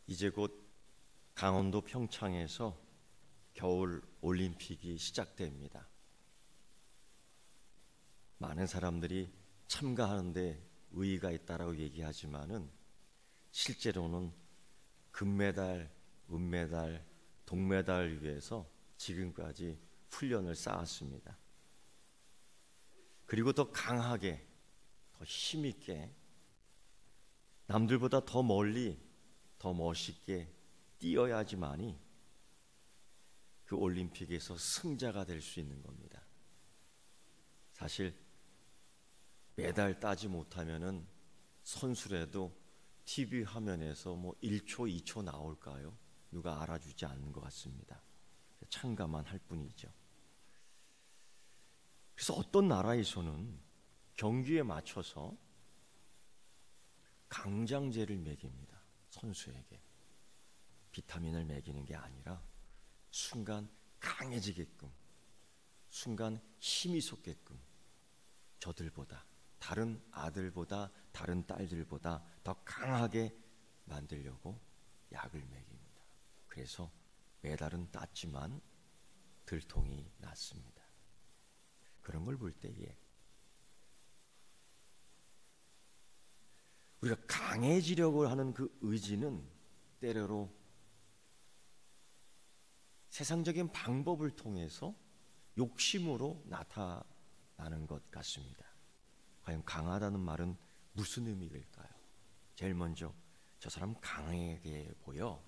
이제 곧 강원도 평창에서 겨울 올림픽이 시작됩니다. 많은 사람들이 참가하는데 의의가 있다라고 얘기하지만은 실제로는 금메달, 은메달, 동메달을 위해서 지금까지 훈련을 쌓았습니다. 그리고 더 강하게, 더 힘있게, 남들보다 더 멀리, 더 멋있게 뛰어야지만이 그 올림픽에서 승자가 될 수 있는 겁니다. 사실 메달 따지 못하면은 선수라도 TV 화면에서 1초, 2초 나올까요? 누가 알아주지 않는 것 같습니다. 참가만 할 뿐이죠. 그래서 어떤 나라에서는 경기에 맞춰서 강장제를 먹입니다. 선수에게 비타민을 먹이는 게 아니라 순간 강해지게끔, 순간 힘이 솟게끔 저들보다, 다른 아들보다, 다른 딸들보다 더 강하게 만들려고 약을 먹입니다. 그래서 메달은 땄지만 들통이 났습니다. 그런 걸 볼 때에 우리가 강해지려고 하는 그 의지는 때로로 세상적인 방법을 통해서 욕심으로 나타나는 것 같습니다. 과연 강하다는 말은 무슨 의미일까요? 제일 먼저 저 사람 강하게 보여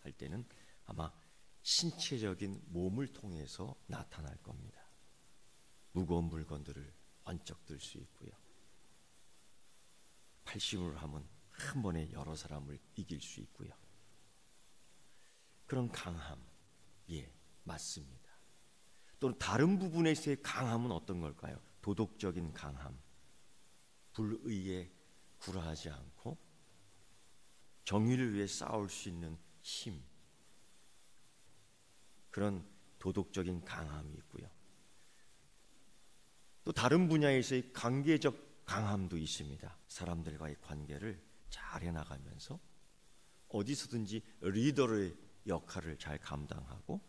할 때는 아마 신체적인 몸을 통해서 나타날 겁니다. 무거운 물건들을 번쩍 들 수 있고요. 팔심을 하면 한 번에 여러 사람을 이길 수 있고요. 그런 강함, 예, 맞습니다. 또는 다른 부분에서의 강함은 어떤 걸까요? 도덕적인 강함, 불의에 굴하지 않고 정의를 위해 싸울 수 있는 힘, 그런 도덕적인 강함이 있고요. 또 다른 분야에서의 관계적 강함도 있습니다. 사람들과의 관계를 잘 해나가면서 어디서든지 리더의 역할을 잘 감당하고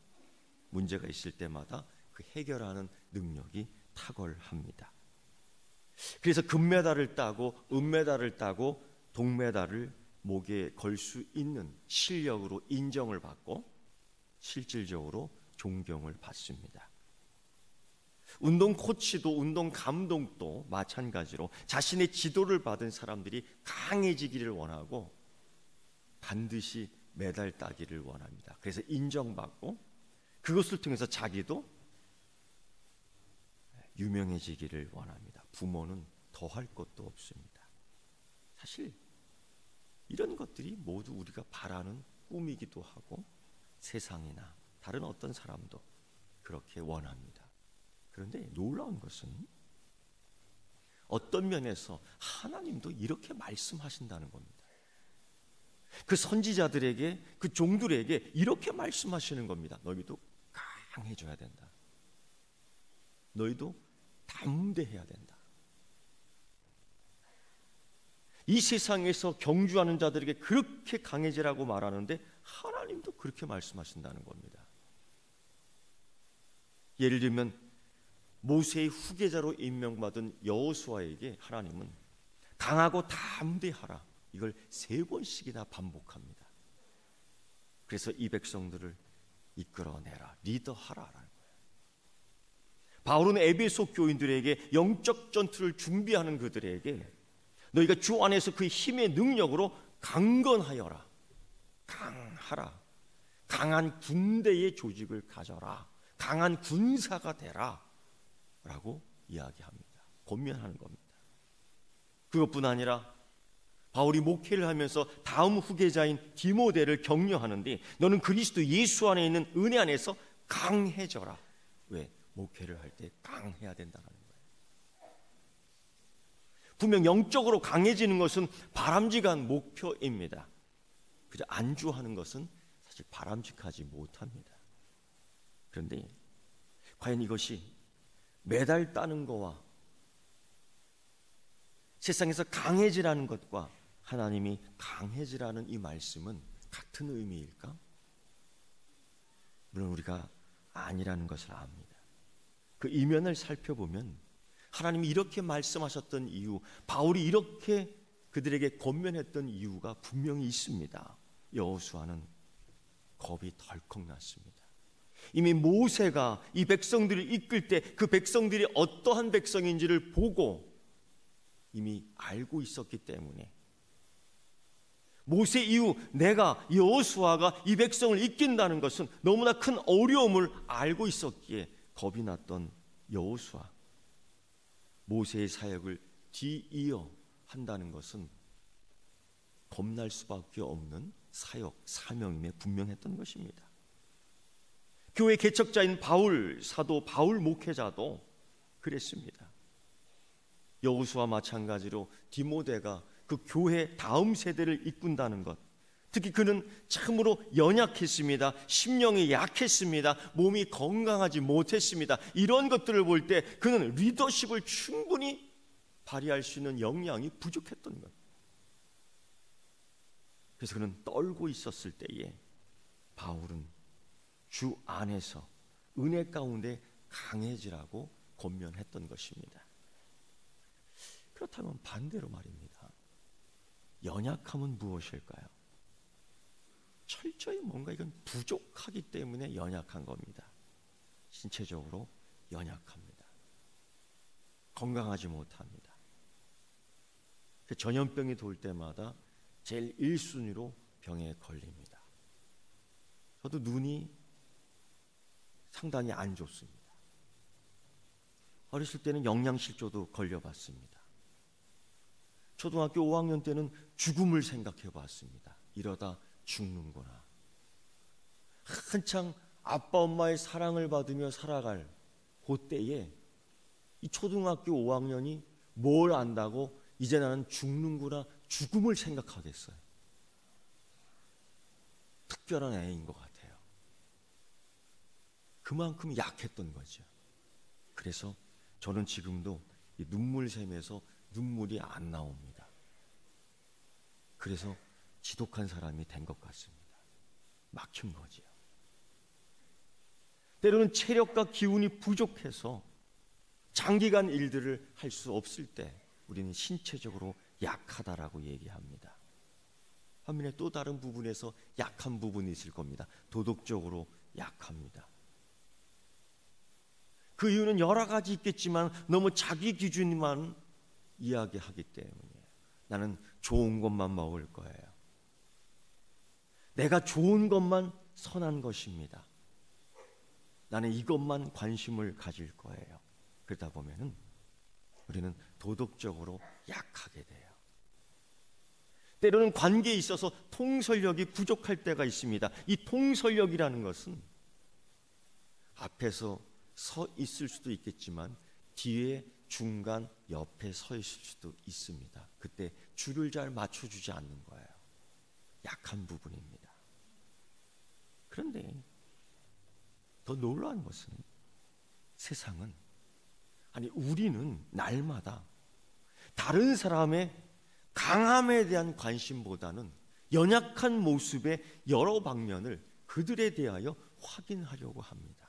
문제가 있을 때마다 그 해결하는 능력이 탁월합니다. 그래서 금메달을 따고 은메달을 따고 동메달을 목에 걸 수 있는 실력으로 인정을 받고 실질적으로 존경을 받습니다. 운동 코치도 운동 감독도 마찬가지로 자신의 지도를 받은 사람들이 강해지기를 원하고 반드시 메달 따기를 원합니다. 그래서 인정받고 그것을 통해서 자기도 유명해지기를 원합니다. 부모는 더할 것도 없습니다. 사실 이런 것들이 모두 우리가 바라는 꿈이기도 하고 세상이나 다른 어떤 사람도 그렇게 원합니다. 그런데 놀라운 것은 어떤 면에서 하나님도 이렇게 말씀하신다는 겁니다. 그 선지자들에게, 그 종들에게 이렇게 말씀하시는 겁니다. 너희도 강해져야 된다. 너희도 담대해야 된다. 이 세상에서 경주하는 자들에게 그렇게 강해지라고 말하는데 하나님도 그렇게 말씀하신다는 겁니다. 예를 들면 모세의 후계자로 임명받은 여호수아에게 하나님은 강하고 담대하라, 이걸 3번씩이나 반복합니다. 그래서 이 백성들을 이끌어내라, 리더하라라는 거예요. 바울은 에베소 교인들에게 영적 전투를 준비하는 그들에게 너희가 주 안에서 그 힘의 능력으로 강건하여라, 강하라, 강한 군대의 조직을 가져라, 강한 군사가 되라 라고 이야기합니다. 권면하는 겁니다. 그것뿐 아니라 바울이 목회를 하면서 다음 후계자인 디모데를 격려하는데 너는 그리스도 예수 안에 있는 은혜 안에서 강해져라. 왜? 목회를 할 때 강해야 된다는 거예요. 분명 영적으로 강해지는 것은 바람직한 목표입니다. 그저 안주하는 것은 사실 바람직하지 못합니다. 그런데 과연 이것이 메달 따는 거와 세상에서 강해지라는 것과 하나님이 강해지라는 이 말씀은 같은 의미일까? 물론 우리가 아니라는 것을 압니다. 그 이면을 살펴보면 하나님이 이렇게 말씀하셨던 이유, 바울이 이렇게 그들에게 권면했던 이유가 분명히 있습니다. 여호수아는 겁이 덜컥 났습니다. 이미 모세가 이 백성들을 이끌 때 그 백성들이 어떠한 백성인지를 보고 이미 알고 있었기 때문에, 모세 이후 내가 여호수아가 이 백성을 이끈다는 것은 너무나 큰 어려움을 알고 있었기에 겁이 났던 여호수아, 모세의 사역을 뒤이어 한다는 것은 겁날 수밖에 없는 사역, 사명임에 분명했던 것입니다. 교회 개척자인 바울 사도, 바울 목회자도 그랬습니다. 여호수아와 마찬가지로 디모데가 그 교회 다음 세대를 이끈다는 것, 특히 그는 참으로 연약했습니다. 심령이 약했습니다. 몸이 건강하지 못했습니다. 이런 것들을 볼 때 그는 리더십을 충분히 발휘할 수 있는 역량이 부족했던 것. 그래서 그는 떨고 있었을 때에 바울은 주 안에서 은혜 가운데 강해지라고 권면했던 것입니다. 그렇다면 반대로 말입니다. 연약함은 무엇일까요? 철저히 뭔가 이건 부족하기 때문에 연약한 겁니다. 신체적으로 연약합니다. 건강하지 못합니다. 전염병이 돌 때마다 제일 1순위로 병에 걸립니다. 저도 눈이 상당히 안 좋습니다. 어렸을 때는 영양실조도 걸려봤습니다. 초등학교 5학년 때는 죽음을 생각해 봤습니다. 이러다 죽는구나. 한창 아빠 엄마의 사랑을 받으며 살아갈 그때에 이 초등학교 5학년이 뭘 안다고 이제 나는 죽는구나, 죽음을 생각하겠어요. 특별한 애인 것 같아요. 그만큼 약했던 거죠. 그래서 저는 지금도 이 눈물샘에서 눈물이 안 나옵니다. 그래서 지독한 사람이 된 것 같습니다. 막힌 거지요. 때로는 체력과 기운이 부족해서 장기간 일들을 할 수 없을 때 우리는 신체적으로 약하다라고 얘기합니다. 반면에 또 다른 부분에서 약한 부분이 있을 겁니다. 도덕적으로 약합니다. 그 이유는 여러 가지 있겠지만 너무 자기 기준만 이야기하기 때문에 나는 좋은 것만 먹을 거예요. 내가 좋은 것만 선한 것입니다. 나는 이것만 관심을 가질 거예요. 그러다 보면은 우리는 도덕적으로 약하게 돼요. 때로는 관계에 있어서 통솔력이 부족할 때가 있습니다. 이 통솔력이라는 것은 앞에서 서 있을 수도 있겠지만 뒤에, 중간, 옆에 서 있을 수도 있습니다. 그때 줄을 잘 맞춰주지 않는 거예요. 약한 부분입니다. 그런데 더 놀라운 것은 세상은, 아니 우리는 날마다 다른 사람의 강함에 대한 관심보다는 연약한 모습의 여러 방면을 그들에 대하여 확인하려고 합니다.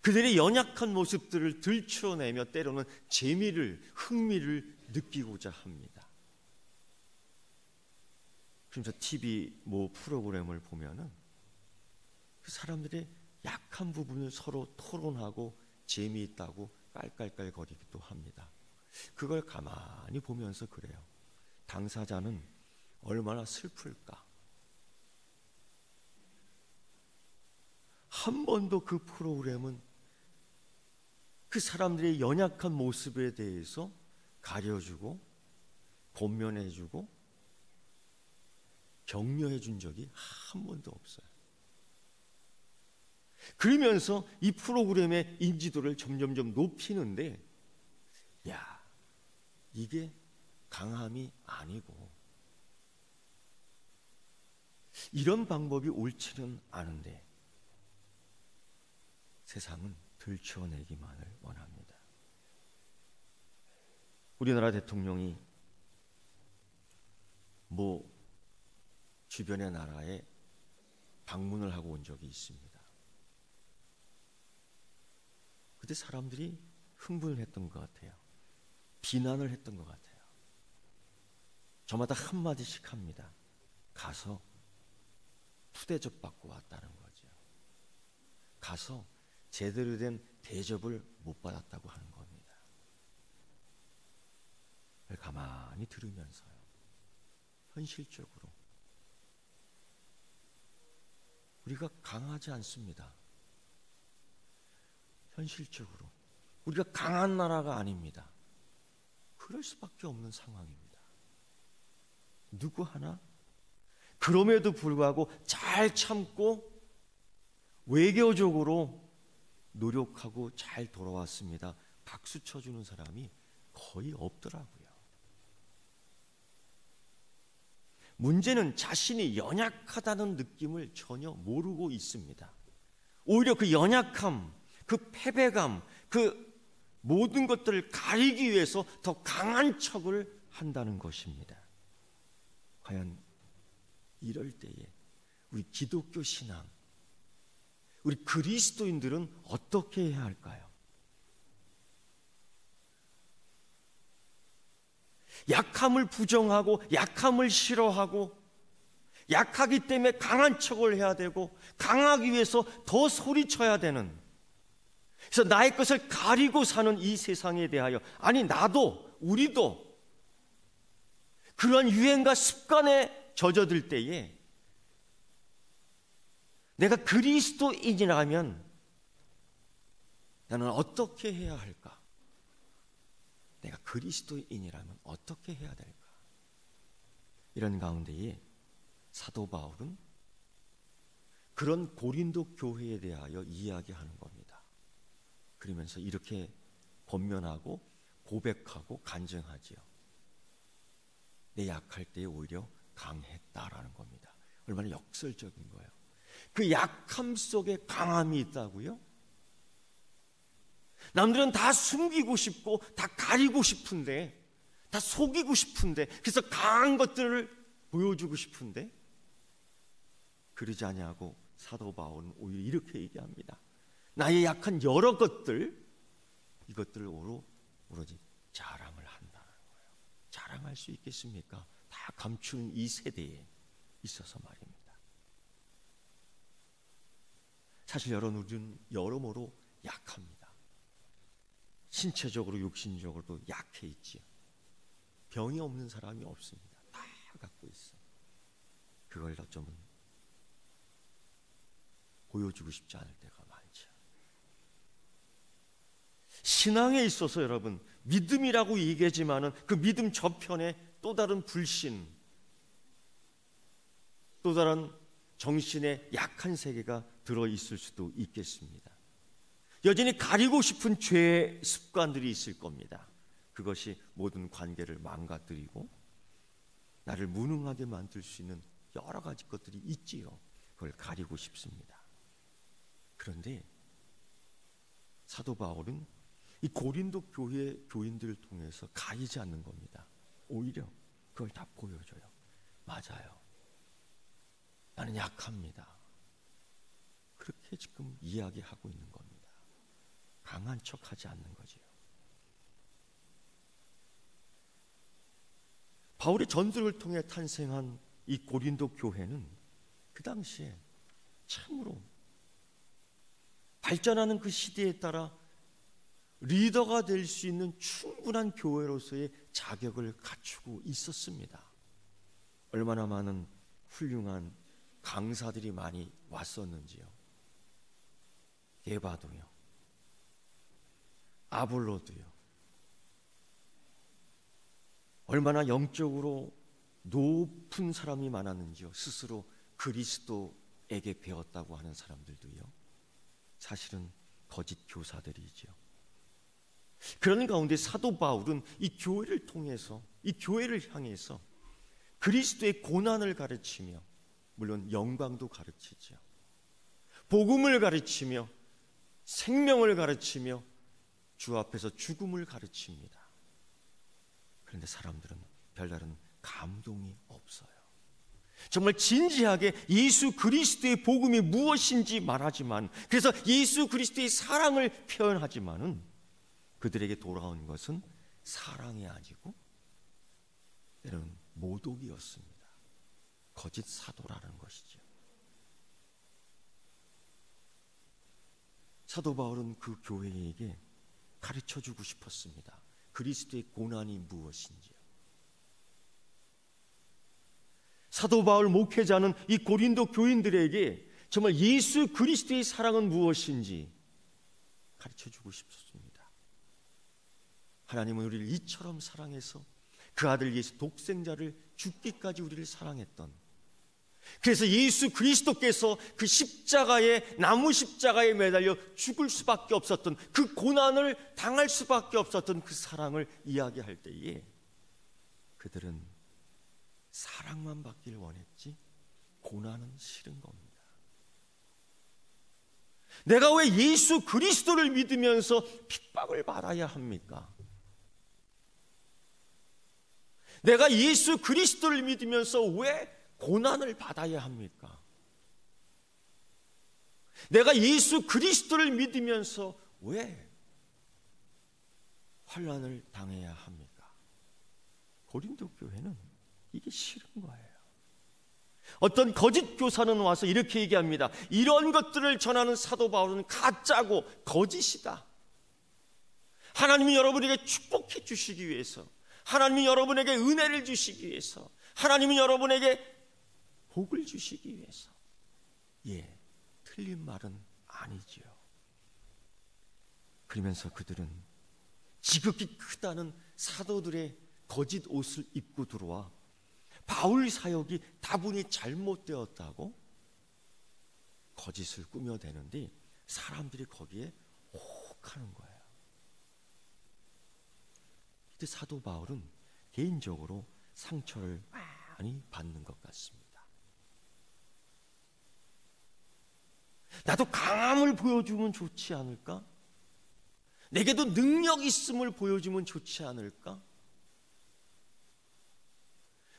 그들의 연약한 모습들을 들춰내며 때로는 재미를, 흥미를 느끼고자 합니다. 그래서 TV 뭐 프로그램을 보면은 그 사람들의 약한 부분을 서로 토론하고 재미있다고 깔깔깔거리기도 합니다. 그걸 가만히 보면서 그래요. 당사자는 얼마나 슬플까? 한 번도 그 프로그램은 그 사람들의 연약한 모습에 대해서 가려주고 권면해주고 격려해준 적이 한 번도 없어요. 그러면서 이 프로그램의 인지도를 점점점 높이는데, 야, 이게 강함이 아니고 이런 방법이 옳지는 않은데 세상은 들춰내기만을 원합니다. 우리나라 대통령이 뭐 주변의 나라에 방문을 하고 온 적이 있습니다. 그때 사람들이 흥분을 했던 것 같아요. 비난을 했던 것 같아요. 저마다 한마디씩 합니다. 가서 푸대접 받고 왔다는 거죠. 가서 제대로 된 대접을 못 받았다고 하는 겁니다. 가만히 들으면서요. 현실적으로 우리가 강하지 않습니다. 현실적으로 우리가 강한 나라가 아닙니다. 그럴 수밖에 없는 상황입니다. 누구 하나 그럼에도 불구하고 잘 참고 외교적으로 노력하고 잘 돌아왔습니다. 박수 쳐주는 사람이 거의 없더라고요. 문제는 자신이 연약하다는 느낌을 전혀 모르고 있습니다. 오히려 그 연약함, 그 패배감, 그 모든 것들을 가리기 위해서 더 강한 척을 한다는 것입니다. 과연 이럴 때에 우리 기독교 신앙, 우리 그리스도인들은 어떻게 해야 할까요? 약함을 부정하고 약함을 싫어하고 약하기 때문에 강한 척을 해야 되고 강하기 위해서 더 소리쳐야 되는, 그래서 나의 것을 가리고 사는 이 세상에 대하여, 아니 나도 우리도 그러한 유행과 습관에 젖어들 때에 내가 그리스도인이라면 나는 어떻게 해야 할까? 내가 그리스도인이라면 어떻게 해야 될까? 이런 가운데에 사도 바울은 그런 고린도 교회에 대하여 이야기하는 겁니다. 그러면서 이렇게 권면하고 고백하고 간증하지요. 내 약할 때에 오히려 강했다라는 겁니다. 얼마나 역설적인 거예요. 그 약함 속에 강함이 있다고요? 남들은 다 숨기고 싶고 다 가리고 싶은데, 다 속이고 싶은데, 그래서 강한 것들을 보여주고 싶은데 그러지 아니하고 사도 바울은 오히려 이렇게 얘기합니다. 나의 약한 여러 것들, 이것들을 오로지 자랑을 한다는 거예요. 자랑할 수 있겠습니까? 다 감추는 이 세대에 있어서 말입니다. 사실 우리는 여러모로 약합니다. 신체적으로 육신적으로도 약해 있지요. 병이 없는 사람이 없습니다. 다 갖고 있어요. 그걸 어쩌면 보여주고 싶지 않을 때가 많죠. 신앙에 있어서 여러분, 믿음이라고 얘기하지만은 그 믿음 저편에 또 다른 불신, 또 다른 정신의 약한 세계가 들어있을 수도 있겠습니다. 여전히 가리고 싶은 죄의 습관들이 있을 겁니다. 그것이 모든 관계를 망가뜨리고 나를 무능하게 만들 수 있는 여러 가지 것들이 있지요. 그걸 가리고 싶습니다. 그런데 사도 바울은 이 고린도 교회 교인들을 통해서 가리지 않는 겁니다. 오히려 그걸 다 보여줘요. 맞아요. 나는 약합니다. 그렇게 지금 이야기하고 있는 겁니다. 강한 척하지 않는 거지요. 바울의 전도를 통해 탄생한 이 고린도 교회는 그 당시에 참으로 발전하는 그 시대에 따라 리더가 될 수 있는 충분한 교회로서의 자격을 갖추고 있었습니다. 얼마나 많은 훌륭한 강사들이 많이 왔었는지요. 게바도요, 아볼로도요. 얼마나 영적으로 높은 사람이 많았는지요. 스스로 그리스도에게 배웠다고 하는 사람들도요. 사실은 거짓 교사들이지요. 그런 가운데 사도 바울은 이 교회를 통해서, 이 교회를 향해서 그리스도의 고난을 가르치며, 물론 영광도 가르치죠. 복음을 가르치며 생명을 가르치며 주 앞에서 죽음을 가르칩니다. 그런데 사람들은 별다른 감동이 없어요. 정말 진지하게 예수 그리스도의 복음이 무엇인지 말하지만, 그래서 예수 그리스도의 사랑을 표현하지만은 그들에게 돌아온 것은 사랑이 아니고 때로는 모독이었습니다. 거짓 사도라는 것이죠. 사도 바울은 그 교회에게 가르쳐주고 싶었습니다. 그리스도의 고난이 무엇인지요. 사도 바울 목회자는 이 고린도 교인들에게 정말 예수 그리스도의 사랑은 무엇인지 가르쳐주고 싶었습니다. 하나님은 우리를 이처럼 사랑해서 그 아들 예수 독생자를 죽기까지 우리를 사랑했던, 그래서 예수 그리스도께서 그 십자가에, 나무 십자가에 매달려 죽을 수밖에 없었던, 그 고난을 당할 수밖에 없었던 그 사랑을 이야기할 때에 그들은 사랑만 받기를 원했지 고난은 싫은 겁니다. 내가 왜 예수 그리스도를 믿으면서 핍박을 받아야 합니까? 내가 예수 그리스도를 믿으면서 왜 고난을 받아야 합니까? 내가 예수 그리스도를 믿으면서 왜 환난을 당해야 합니까? 고린도 교회는 이게 싫은 거예요. 어떤 거짓 교사는 와서 이렇게 얘기합니다. 이런 것들을 전하는 사도 바울은 가짜고 거짓이다. 하나님이 여러분에게 축복해 주시기 위해서, 하나님이 여러분에게 은혜를 주시기 위해서, 하나님이 여러분에게 복을 주시기 위해서. 틀린 말은 아니지요. 그러면서 그들은 지극히 크다는 사도들의 거짓 옷을 입고 들어와 바울 사역이 다분히 잘못되었다고 거짓을 꾸며대는데 사람들이 거기에 혹하는 거예요. 그때 사도 바울은 개인적으로 상처를 많이 받는 것 같습니다. 나도 강함을 보여주면 좋지 않을까? 내게도 능력 있음을 보여주면 좋지 않을까?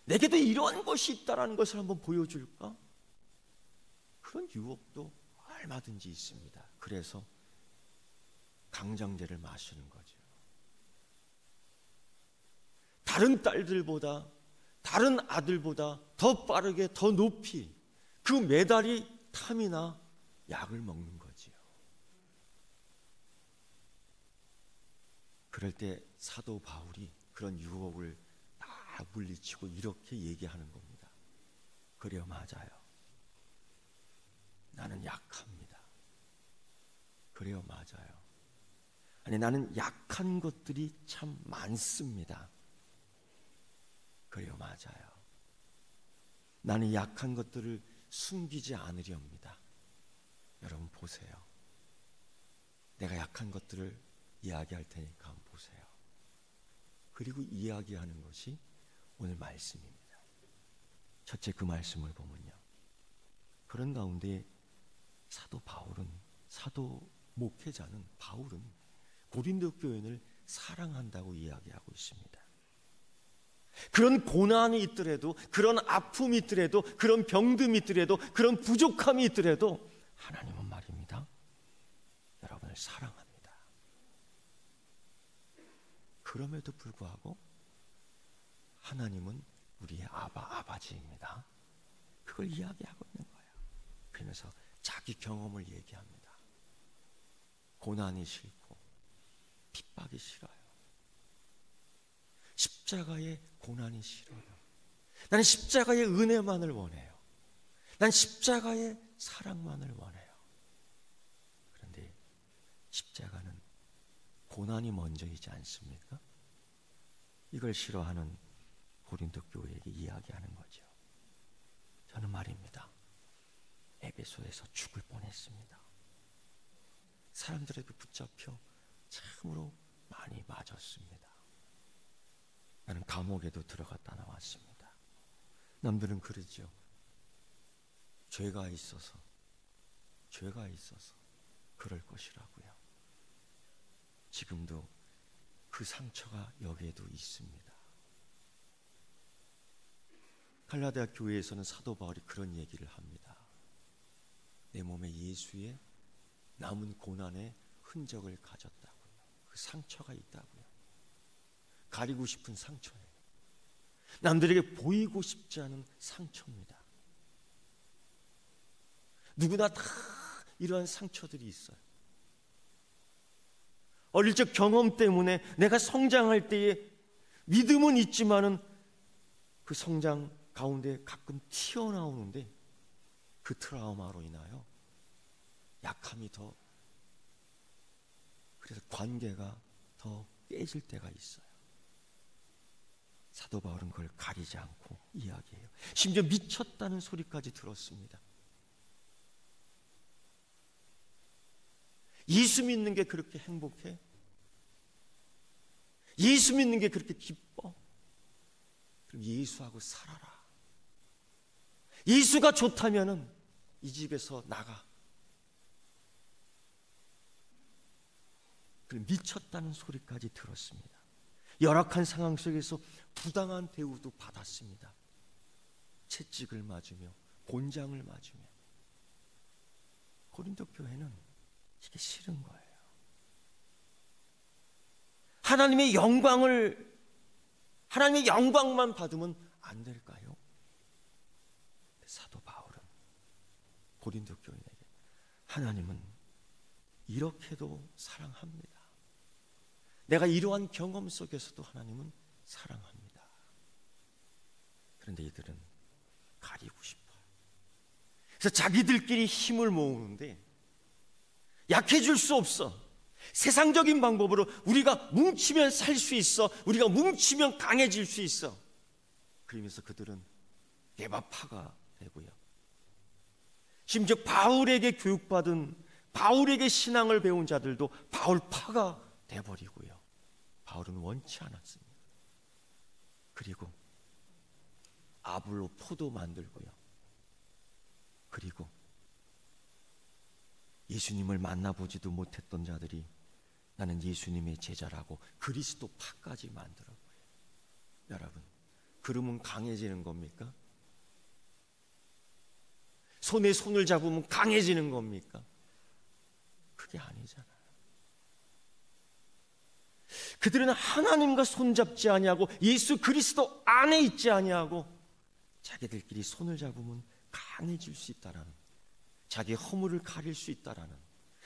내게도 이런 것이 있다는 것을 한번 보여줄까? 그런 유혹도 얼마든지 있습니다. 그래서 강장제를 마시는 거죠. 다른 딸들보다, 다른 아들보다 더 빠르게, 더 높이 그 메달이 탐이나 약을 먹는 거지요. 그럴 때 사도 바울이 그런 유혹을 다 물리치고 이렇게 얘기하는 겁니다. 그래요, 맞아요. 나는 약합니다. 그래요, 맞아요. 아니, 나는 약한 것들이 참 많습니다. 그래요, 맞아요. 나는 약한 것들을 숨기지 않으렵니다. 여러분 보세요. 내가 약한 것들을 이야기할 테니까 한번 보세요. 그리고 이야기하는 것이 오늘 말씀입니다. 첫째, 그 말씀을 보면요, 그런 가운데 사도 바울은, 사도 목회자는 바울은 고린도 교인을 사랑한다고 이야기하고 있습니다. 그런 고난이 있더라도, 그런 아픔이 있더라도, 그런 병듦이 있더라도, 그런 부족함이 있더라도 하나님은 말입니다, 여러분을 사랑합니다. 그럼에도 불구하고 하나님은 우리의 아버지입니다. 그걸 이야기하고 있는 거예요. 그러면서 자기 경험을 얘기합니다. 고난이 싫고 핍박이 싫어요. 십자가의 고난이 싫어요. 나는 십자가의 은혜만을 원해요. 난 십자가의 사랑만을 원해요. 그런데 십자가는 고난이 먼저이지 않습니까? 이걸 싫어하는 고린도 교회에게 이야기하는 거죠. 저는 말입니다, 에베소에서 죽을 뻔했습니다. 사람들에게 붙잡혀 참으로 많이 맞았습니다. 나는 감옥에도 들어갔다 나왔습니다. 남들은 그러죠. 죄가 있어서 그럴 것이라고요. 지금도 그 상처가 여기에도 있습니다. 갈라디아 교회에서는 사도 바울이 그런 얘기를 합니다. 내 몸에 예수의 남은 고난의 흔적을 가졌다고요. 그 상처가 있다고요. 가리고 싶은 상처예요. 남들에게 보이고 싶지 않은 상처입니다. 누구나 다 이러한 상처들이 있어요. 어릴 적 경험 때문에 내가 성장할 때에 믿음은 있지만은 그 성장 가운데 가끔 튀어나오는데 그 트라우마로 인하여 약함이 더, 그래서 관계가 더 깨질 때가 있어요. 사도 바울은 그걸 가리지 않고 이야기해요. 심지어 미쳤다는 소리까지 들었습니다. 예수 믿는 게 그렇게 행복해? 예수 믿는 게 그렇게 기뻐? 그럼 예수하고 살아라. 예수가 좋다면은 이 집에서 나가. 그럼 미쳤다는 소리까지 들었습니다. 열악한 상황 속에서 부당한 대우도 받았습니다. 채찍을 맞으며 곤장을 맞으며. 고린도 교회는 이게 싫은 거예요. 하나님의 영광만 받으면 안 될까요? 사도 바울은 고린도 교인에게 하나님은 이렇게도 사랑합니다. 내가 이러한 경험 속에서도 하나님은 사랑합니다. 그런데 이들은 가리고 싶어요. 그래서 자기들끼리 힘을 모으는데 약해질 수 없어. 세상적인 방법으로 우리가 뭉치면 살 수 있어. 우리가 뭉치면 강해질 수 있어. 그러면서 그들은 개바파가 되고요. 심지어 바울에게 교육받은, 바울에게 신앙을 배운 자들도 바울파가 돼버리고요. 바울은 원치 않았습니다. 그리고 아블로 포도 만들고요. 그리고 예수님을 만나보지도 못했던 자들이 나는 예수님의 제자라고 그리스도파까지 만들었고요. 여러분, 그러면 강해지는 겁니까? 손에 손을 잡으면 강해지는 겁니까? 그게 아니잖아요. 그들은 하나님과 손잡지 아니하고 예수 그리스도 안에 있지 아니하고 자기들끼리 손을 잡으면 강해질 수 있다라는, 자기 허물을 가릴 수 있다라는,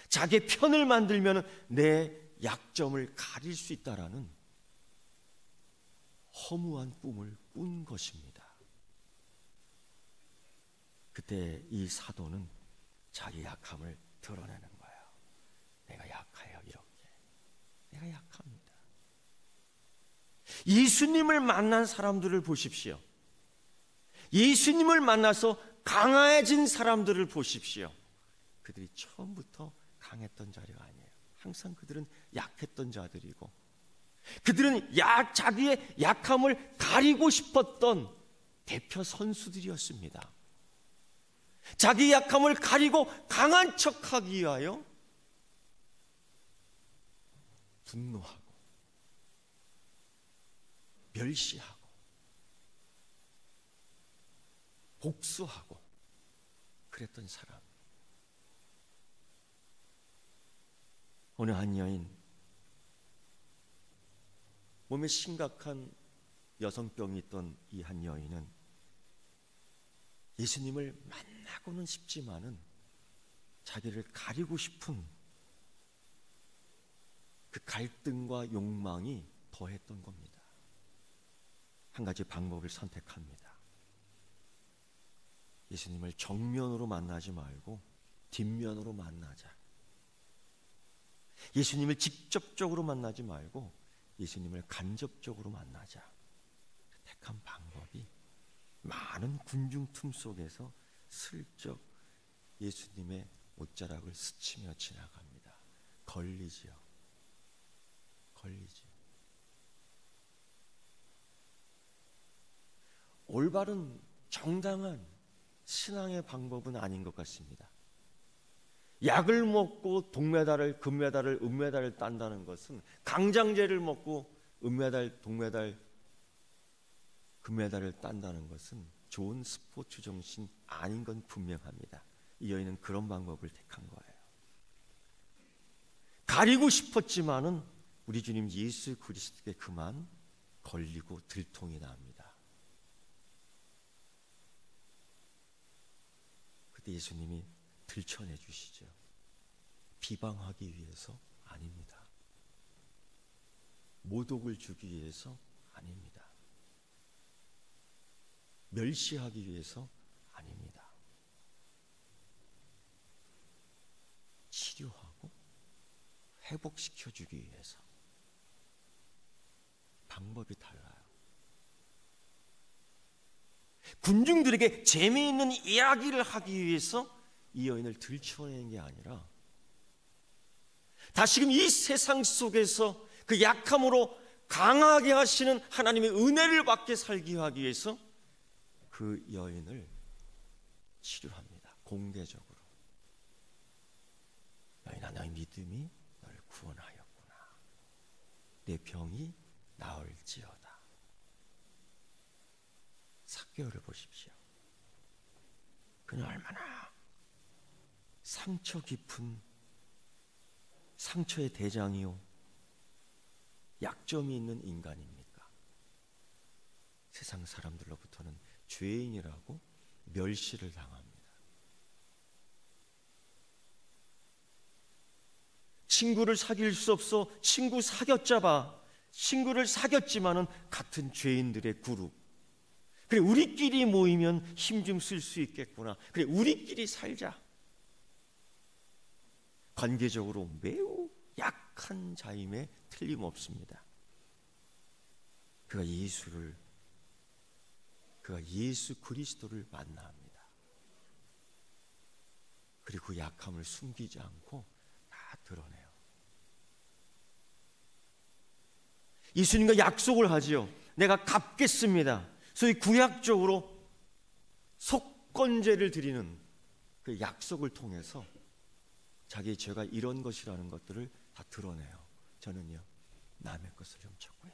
자기 편을 만들면 내 약점을 가릴 수 있다라는 허무한 꿈을 꾼 것입니다. 그때 이 사도는 자기 약함을 드러내는 거예요. 내가 약해요. 이렇게 내가 약합니다. 예수님을 만난 사람들을 보십시오. 예수님을 만나서 강해진 사람들을 보십시오. 그들이 처음부터 강했던 자리가 아니에요. 항상 그들은 약했던 자들이고, 그들은 자기의 약함을 가리고 싶었던 대표 선수들이었습니다. 자기 약함을 가리고 강한 척하기 위하여 분노하고 멸시하고 복수하고 그랬던 사람. 어느 한 여인, 몸에 심각한 여성병이 있던 이 한 여인은 예수님을 만나고는 싶지만은 자기를 가리고 싶은 그 갈등과 욕망이 더했던 겁니다. 한 가지 방법을 선택합니다. 예수님을 정면으로 만나지 말고 뒷면으로 만나자. 예수님을 직접적으로 만나지 말고 예수님을 간접적으로 만나자. 택한 방법이 많은 군중 틈 속에서 슬쩍 예수님의 옷자락을 스치며 지나갑니다. 걸리지요. 걸리지요. 올바른 정당한 신앙의 방법은 아닌 것 같습니다. 약을 먹고 동메달을, 금메달을, 은메달을 딴다는 것은, 강장제를 먹고 은메달, 동메달, 금메달을 딴다는 것은 좋은 스포츠 정신 아닌 건 분명합니다. 이 여인은 그런 방법을 택한 거예요. 가리고 싶었지만은 우리 주님 예수 그리스도께 그만 걸리고 들통이 납니다. 그때 예수님이 들춰내 주시죠. 비방하기 위해서 아닙니다. 모독을 주기 위해서 아닙니다. 멸시하기 위해서 아닙니다. 치료하고 회복시켜주기 위해서. 방법이 달라요. 군중들에게 재미있는 이야기를 하기 위해서 이 여인을 들춰낸 게 아니라 다시금 이 세상 속에서 그 약함으로 강하게 하시는 하나님의 은혜를 받게 살기 하기 위해서 그 여인을 치료합니다. 공개적으로. 여인아, 너의 믿음이 너를 구원하였구나. 내 병이 나을지어다. 삭개오를 보십시오. 그는 얼마나 상처 깊은 상처의 대장이요 약점이 있는 인간입니까? 세상 사람들로부터는 죄인이라고 멸시를 당합니다. 친구를 사귈 수 없어 친구 사귀었자봐. 친구를 사귀었지만은 같은 죄인들의 그룹. 그래, 우리끼리 모이면 힘 좀 쓸 수 있겠구나. 그래, 우리끼리 살자. 관계적으로 매우 약한 자임에 틀림없습니다. 그가 예수 그리스도를 만납니다. 그리고 그 약함을 숨기지 않고 다 드러내요. 예수님과 약속을 하지요. 내가 갚겠습니다. 소위 구약적으로 속건제를 드리는 그 약속을 통해서 자기의 죄가 이런 것이라는 것들을 다 드러내요. 저는요, 남의 것을 훔쳤고요.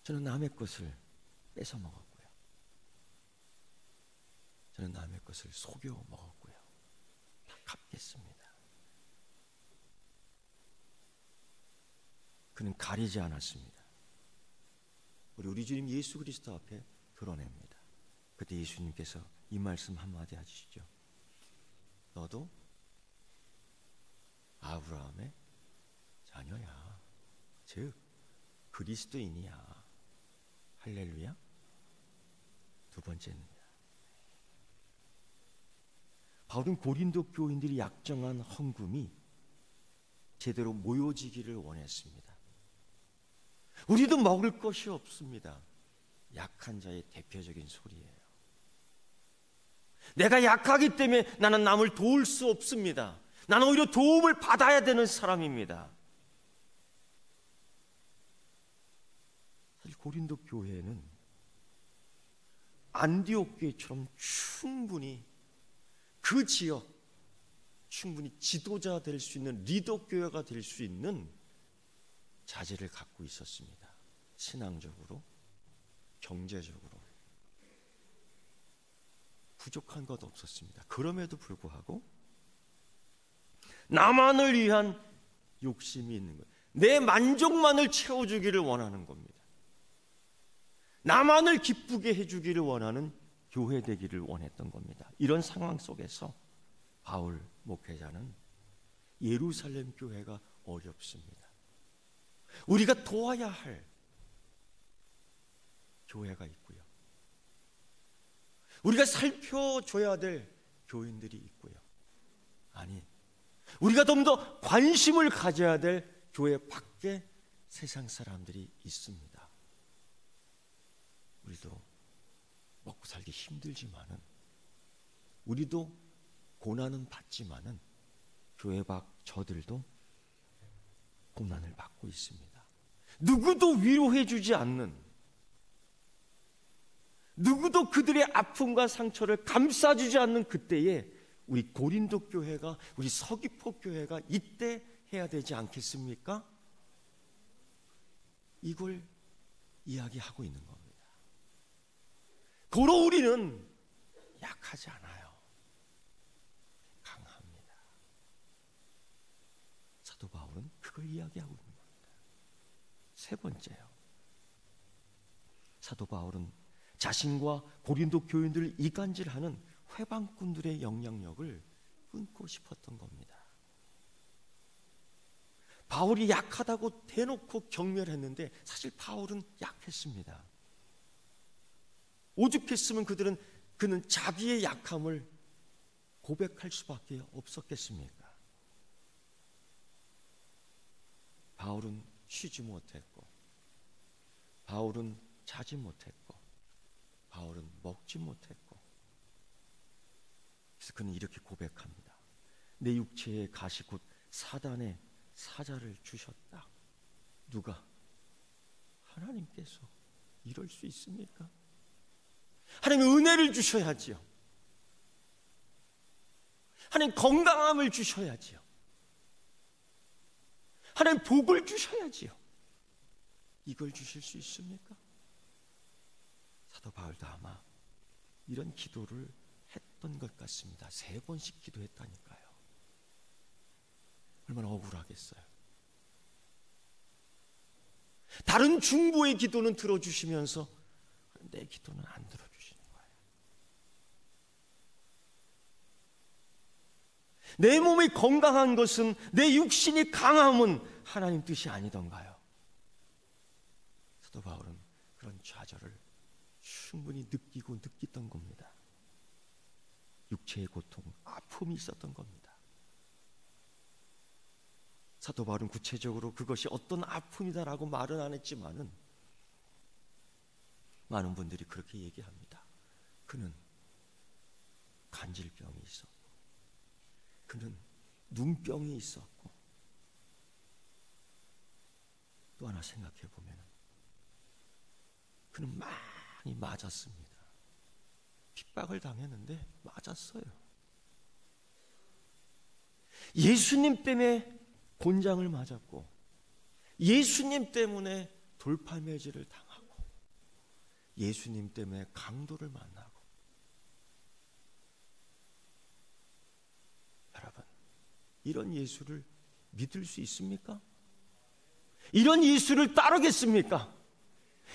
저는 남의 것을 뺏어 먹었고요. 저는 남의 것을 속여 먹었고요. 다 갚겠습니다. 그는 가리지 않았습니다. 우리 주님 예수 그리스도 앞에 드러냅니다. 그때 예수님께서 이 말씀 한마디 하시죠. 너도 아브라함의 자녀야. 즉 그리스도인이야. 할렐루야. 두 번째입니다. 바울은 고린도 교인들이 약정한 헌금이 제대로 모여지기를 원했습니다. 우리도 먹을 것이 없습니다. 약한 자의 대표적인 소리예요. 내가 약하기 때문에 나는 남을 도울 수 없습니다. 나는 오히려 도움을 받아야 되는 사람입니다. 사실 고린도 교회는 안디옥 교회처럼 충분히 그 지역, 충분히 지도자 될 수 있는 리더 교회가 될 수 있는 자질을 갖고 있었습니다. 신앙적으로, 경제적으로 부족한 것 없었습니다. 그럼에도 불구하고 나만을 위한 욕심이 있는 거예요. 내 만족만을 채워주기를 원하는 겁니다. 나만을 기쁘게 해주기를 원하는 교회 되기를 원했던 겁니다. 이런 상황 속에서 바울 목회자는 예루살렘 교회가 어렵습니다. 우리가 도와야 할 교회가 있고요. 우리가 살펴줘야 될 교인들이 있고요. 아니, 우리가 좀 더 관심을 가져야 될 교회 밖에 세상 사람들이 있습니다. 우리도 먹고 살기 힘들지만은, 우리도 고난은 받지만은 교회 밖 저들도 고난을 받고 있습니다. 누구도 위로해 주지 않는, 누구도 그들의 아픔과 상처를 감싸주지 않는 그때에 우리 고린도 교회가, 우리 서귀포 교회가 이때 해야 되지 않겠습니까? 이걸 이야기하고 있는 겁니다. 고로 우리는 약하지 않아요. 강합니다. 사도 바울은 그걸 이야기하고 있는 겁니다. 세 번째요. 사도 바울은 자신과 고린도 교인들을 이간질하는 회방꾼들의 영향력을 끊고 싶었던 겁니다. 바울이 약하다고 대놓고 경멸했는데 사실 바울은 약했습니다. 오죽했으면 그는 자기의 약함을 고백할 수밖에 없었겠습니까? 바울은 쉬지 못했고, 바울은 자지 못했고, 바울은 먹지 못했고, 그래서 그는 이렇게 고백합니다. 내 육체의 가시 곧 사단의 사자를 주셨다. 누가? 하나님께서 이럴 수 있습니까? 하나님 은혜를 주셔야지요. 하나님 건강함을 주셔야지요. 하나님 복을 주셔야지요. 이걸 주실 수 있습니까? 사도 바울도 아마 이런 기도를 했던 것 같습니다. 3번씩 기도했다니까요. 얼마나 억울하겠어요. 다른 중보의 기도는 들어주시면서 내 기도는 안 들어주시는 거예요. 내 몸이 건강한 것은, 내 육신이 강함은 하나님 뜻이 아니던가요? 사도 바울은 그런 좌절을 충분히 느끼던 겁니다. 육체의 고통, 아픔이 있었던 겁니다. 사도 바울은 구체적으로 그것이 어떤 아픔이다라고 말은 안 했지만은 많은 분들이 그렇게 얘기합니다. 그는 간질병이 있었고, 그는 눈병이 있었고, 또 하나 생각해 보면 그는 많이 맞았습니다. 핍박을 당했는데 맞았어요. 예수님 때문에 곤장을 맞았고, 예수님 때문에 돌팔매질을 당하고, 예수님 때문에 강도를 만나고. 여러분, 이런 예수를 믿을 수 있습니까? 이런 예수를 따르겠습니까?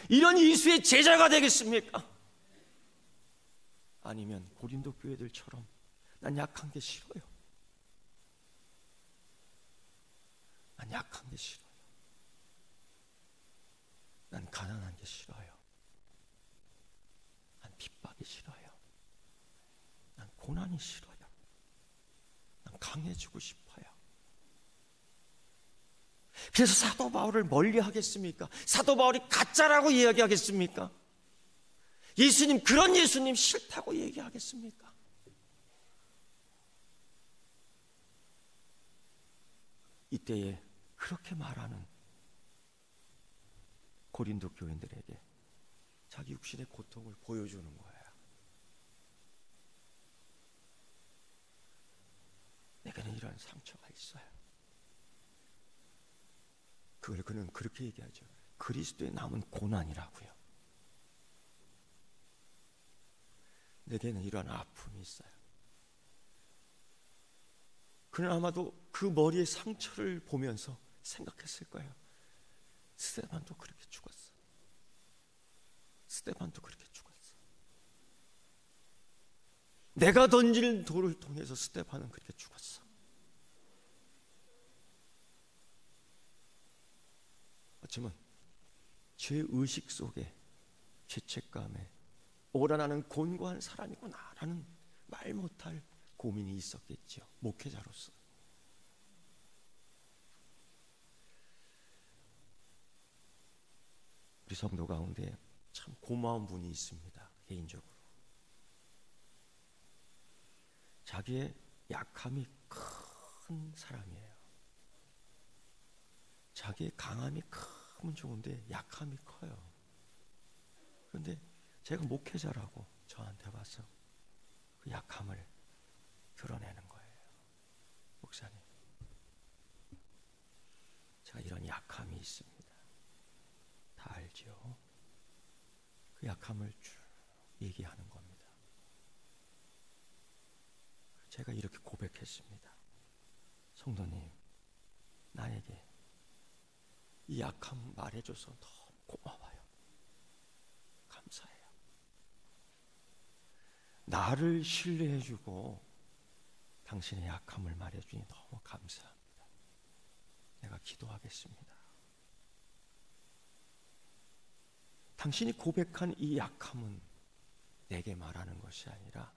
이런 예수의 제자가 되겠습니까? 아니면 고린도 교회들처럼 난 약한 게 싫어요. 난 약한 게 싫어요. 난 가난한 게 싫어요. 난 핍박이 싫어요. 난 고난이 싫어요. 난 강해지고 싶어요. 그래서 사도 바울을 멀리 하겠습니까? 사도 바울이 가짜라고 이야기하겠습니까? 예수님, 그런 예수님 싫다고 얘기하겠습니까? 이때에 그렇게 말하는 고린도 교인들에게 자기 육신의 고통을 보여주는 거예요. 내게는 이런 상처가 있어요. 그걸 그는 그렇게 얘기하죠. 그리스도의 남은 고난이라고요. 내게는 이런 아픔이 있어요. 그는 아마도 그 머리의 상처를 보면서 생각했을 거예요. 스데반도 그렇게 죽었어. 스데반도 그렇게 죽었어. 내가 던질 돌을 통해서 스데반은 그렇게 죽었어. 어쩌면 제 의식 속에 죄책감에 오라나는 곤고한 사람이구나라는 말 못할 고민이 있었겠죠. 목회자로서. 우리 성도 가운데 참 고마운 분이 있습니다. 개인적으로. 자기의 약함이 큰 사람이에요. 자기의 강함이 크면 좋은데 약함이 커요. 그런데 제가 목회자라고 저한테 와서 그 약함을 드러내는 거예요. 목사님, 제가 이런 약함이 있습니다. 다 알죠? 약함을 쭉 얘기하는 겁니다. 제가 이렇게 고백했습니다. 성도님, 나에게 이 약함 말해줘서 너무 고마워요. 감사해요. 나를 신뢰해주고 당신의 약함을 말해주니 너무 감사합니다. 내가 기도하겠습니다. 당신이 고백한 이 약함은 내게 말하는 것이 아니라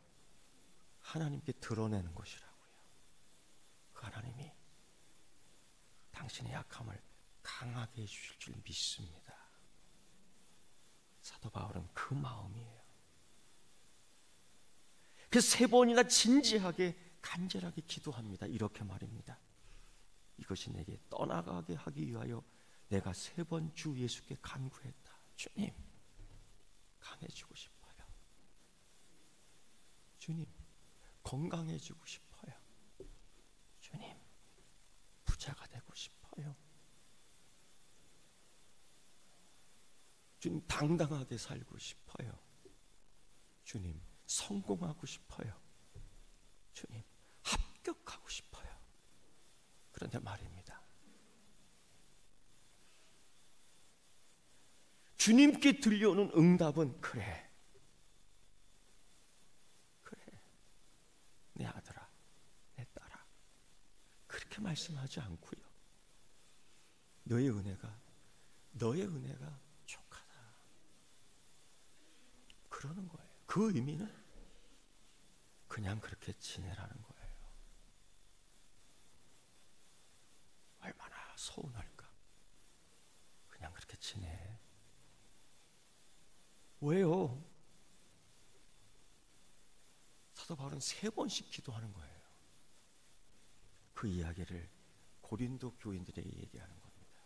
하나님께 드러내는 것이라고요. 그 하나님이 당신의 약함을 강하게 해주실 줄 믿습니다. 사도 바울은 그 마음이에요. 그래서 3번이나 진지하게 간절하게 기도합니다. 이렇게 말입니다. 이것이 내게 떠나가게 하기 위하여 내가 3번 주 예수께 간구했다. 주님, 강해지고 싶어요. 주님, 건강해지고 싶어요. 주님, 부자가 되고 싶어요. 주님, 당당하게 살고 싶어요. 주님, 성공하고 싶어요. 주님, 합격하고 싶어요. 그런데 말입니다. 주님께 들려오는 응답은 그래, 내 아들아, 내 딸아, 그렇게 말씀하지 않고요. 너의 은혜가 족하다, 그러는 거예요. 그 의미는 그냥 그렇게 지내라는 거예요. 얼마나 서운할까. 그냥 그렇게 지내. 왜요? 사도 바울은 3번씩 기도하는 거예요. 그 이야기를 고린도 교인들에게 얘기하는 겁니다.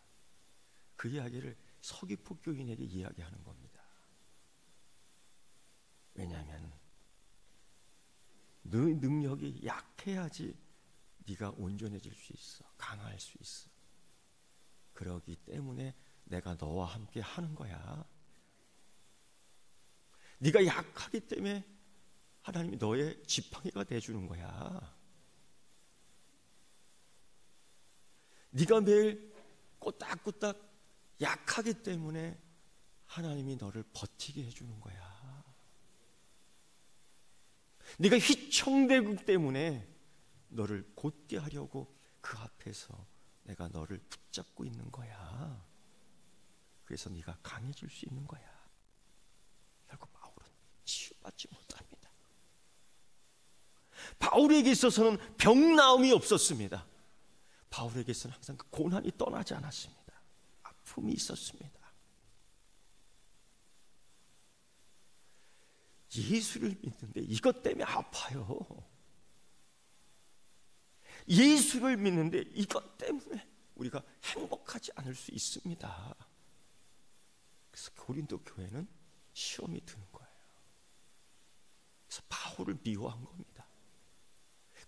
그 이야기를 서귀포 교인에게 이야기하는 겁니다. 왜냐하면 너 능력이 약해야지 네가 온전해질 수 있어, 강할 수 있어. 그러기 때문에 내가 너와 함께 하는 거야. 네가 약하기 때문에 하나님이 너의 지팡이가 돼주는 거야. 네가 매일 꼬딱꼬딱 약하기 때문에 하나님이 너를 버티게 해주는 거야. 네가 휘청대기 때문에 너를 곧게 하려고 그 앞에서 내가 너를 붙잡고 있는 거야. 그래서 네가 강해질 수 있는 거야. 결국 바울은 치유받지 못합니다. 바울에게 있어서는 병나음이 없었습니다. 바울에게서는 항상 그 고난이 떠나지 않았습니다. 아픔이 있었습니다. 예수를 믿는데 이것 때문에 아파요. 예수를 믿는데 이것 때문에 우리가 행복하지 않을 수 있습니다. 그래서 고린도 교회는 시험이 드는 거예요. 그래서 바울을 미워한 겁니다.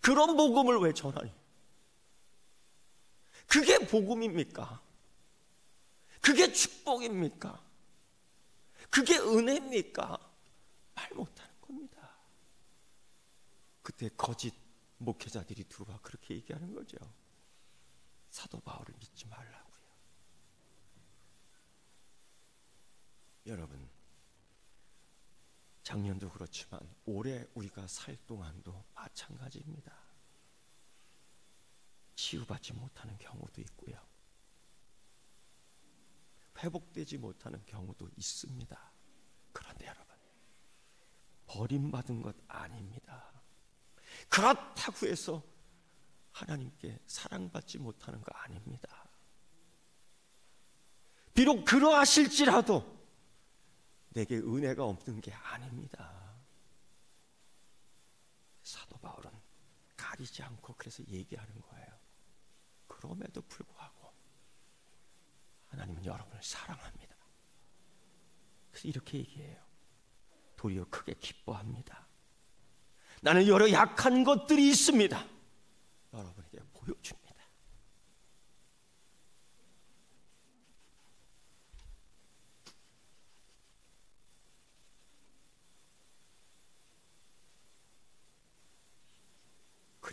그런 복음을 왜 전하니? 그게 복음입니까? 그게 축복입니까? 그게 은혜입니까? 말 못하는 겁니다. 그때 거짓 목회자들이 들어와 그렇게 얘기하는 거죠. 사도 바울을 믿지 말라고요. 여러분, 작년도 그렇지만 올해 우리가 살 동안도 마찬가지입니다. 치유받지 못하는 경우도 있고요. 회복되지 못하는 경우도 있습니다. 그런데 여러분, 버림받은 것 아닙니다. 그렇다고 해서 하나님께 사랑받지 못하는 거 아닙니다. 비록 그러하실지라도 내게 은혜가 없는 게 아닙니다. 사도 바울은 가리지 않고 그래서 얘기하는 거예요. 그럼에도 불구하고 하나님은 여러분을 사랑합니다. 그래서 이렇게 얘기해요. 도리어 크게 기뻐합니다. 나는 여러 약한 것들이 있습니다. 여러분에게 보여줍니다.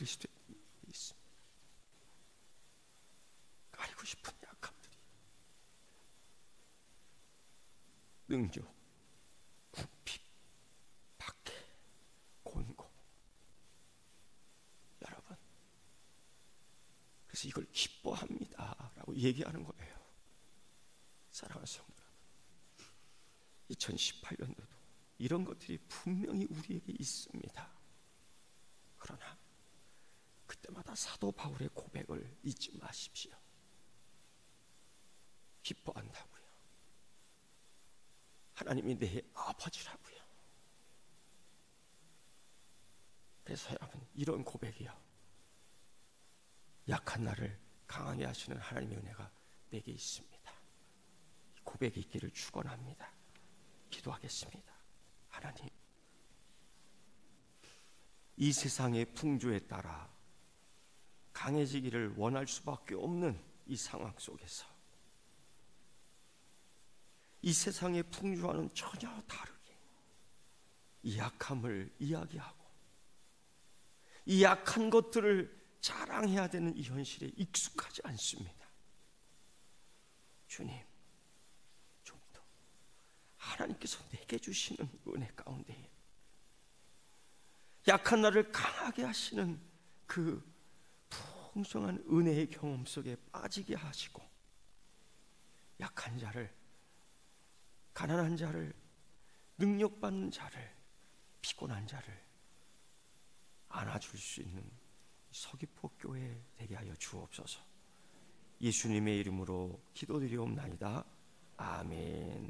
그리스도에 있습니다. 가리고 싶은 약함들이 능욕, 궁핍, 박해, 곤고. 여러분, 그래서 이걸 기뻐합니다 라고 얘기하는 거예요. 사랑하는 성도 여러분, 2018년도도 이런 것들이 분명히 우리에게 있습니다. 그러나 그때마다 사도 바울의 고백을 잊지 마십시오. 기뻐한다고요. 하나님이 내 아버지라고요. 그래서 여러분, 이런 고백이요, 약한 나를 강하게 하시는 하나님의 은혜가 내게 있습니다. 이 고백이 있기를 축원합니다. 기도하겠습니다. 하나님, 이 세상의 풍조에 따라 강해지기를 원할 수밖에 없는 이 상황 속에서 이 세상의 풍조와는 전혀 다르게 이 약함을 이야기하고 이 약한 것들을 자랑해야 되는 이 현실에 익숙하지 않습니다. 주님, 좀 더 하나님께서 내게 주시는 은혜 가운데 약한 나를 강하게 하시는 그 풍성한 은혜의 경험 속에 빠지게 하시고, 약한 자를, 가난한 자를, 능력받는 자를, 피곤한 자를 안아줄 수 있는 서귀포 교회 되게 하여 주옵소서. 예수님의 이름으로 기도드리옵나이다. 아멘.